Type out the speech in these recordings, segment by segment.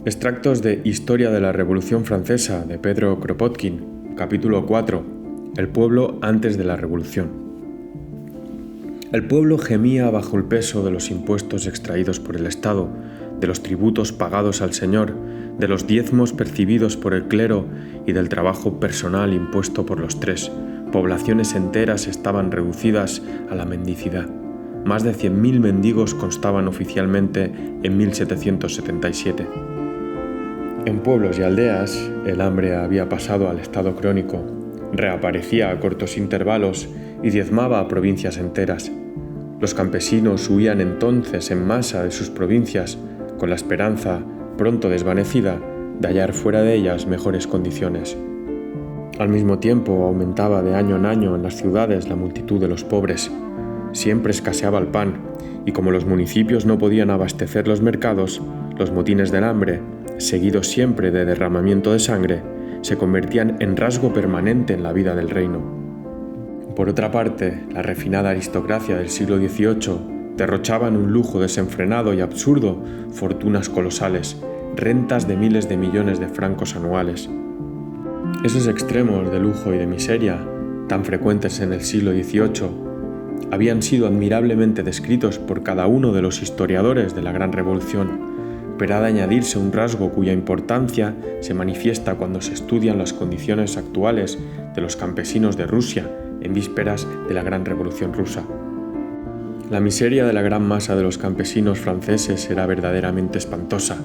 Extractos de Historia de la Revolución Francesa de Pedro Kropotkin, capítulo 4. El pueblo antes de la Revolución. El pueblo gemía bajo el peso de los impuestos extraídos por el Estado, de los tributos pagados al Señor, de los diezmos percibidos por el clero y del trabajo personal impuesto por los tres. Poblaciones enteras estaban reducidas a la mendicidad. Más de 100.000 mendigos constaban oficialmente en 1777. En pueblos y aldeas, el hambre había pasado al estado crónico, reaparecía a cortos intervalos y diezmaba a provincias enteras. Los campesinos huían entonces en masa de sus provincias, con la esperanza, pronto desvanecida, de hallar fuera de ellas mejores condiciones. Al mismo tiempo aumentaba de año en año en las ciudades la multitud de los pobres. Siempre escaseaba el pan, y como los municipios no podían abastecer los mercados, los motines del hambre, seguidos siempre de derramamiento de sangre, se convertían en rasgo permanente en la vida del reino. Por otra parte, la refinada aristocracia del siglo XVIII derrochaba en un lujo desenfrenado y absurdo fortunas colosales, rentas de miles de millones de francos anuales. Esos extremos de lujo y de miseria, tan frecuentes en el siglo XVIII, habían sido admirablemente descritos por cada uno de los historiadores de la Gran Revolución, pero ha de añadirse un rasgo cuya importancia se manifiesta cuando se estudian las condiciones actuales de los campesinos de Rusia en vísperas de la Gran Revolución Rusa. La miseria de la gran masa de los campesinos franceses era verdaderamente espantosa.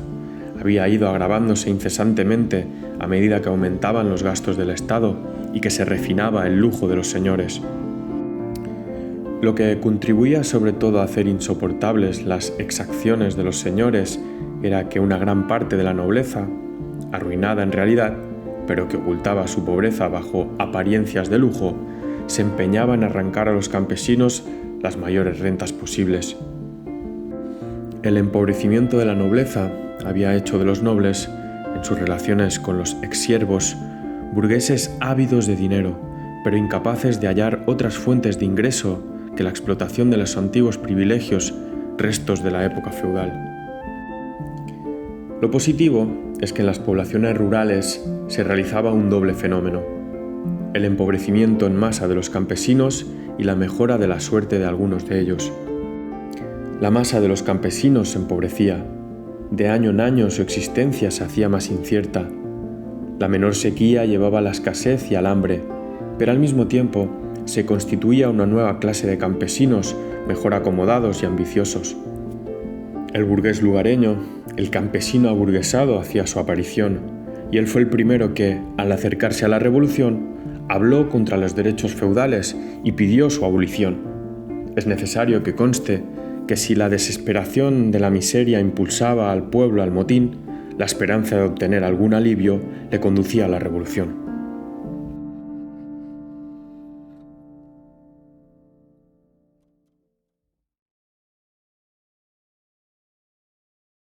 Había ido agravándose incesantemente a medida que aumentaban los gastos del Estado y que se refinaba el lujo de los señores. Lo que contribuía sobre todo a hacer insoportables las exacciones de los señores era que una gran parte de la nobleza, arruinada en realidad, pero que ocultaba su pobreza bajo apariencias de lujo, se empeñaba en arrancar a los campesinos las mayores rentas posibles. El empobrecimiento de la nobleza había hecho de los nobles, en sus relaciones con los exsiervos, burgueses ávidos de dinero, pero incapaces de hallar otras fuentes de ingreso que la explotación de los antiguos privilegios, restos de la época feudal. Lo positivo es que en las poblaciones rurales se realizaba un doble fenómeno: el empobrecimiento en masa de los campesinos y la mejora de la suerte de algunos de ellos. La masa de los campesinos se empobrecía. De año en año su existencia se hacía más incierta. La menor sequía llevaba a la escasez y al hambre, pero al mismo tiempo se constituía una nueva clase de campesinos mejor acomodados y ambiciosos. El burgués lugareño, el campesino aburguesado, hacía su aparición, y él fue el primero que, al acercarse a la revolución, habló contra los derechos feudales y pidió su abolición. Es necesario que conste que si la desesperación de la miseria impulsaba al pueblo al motín, la esperanza de obtener algún alivio le conducía a la revolución.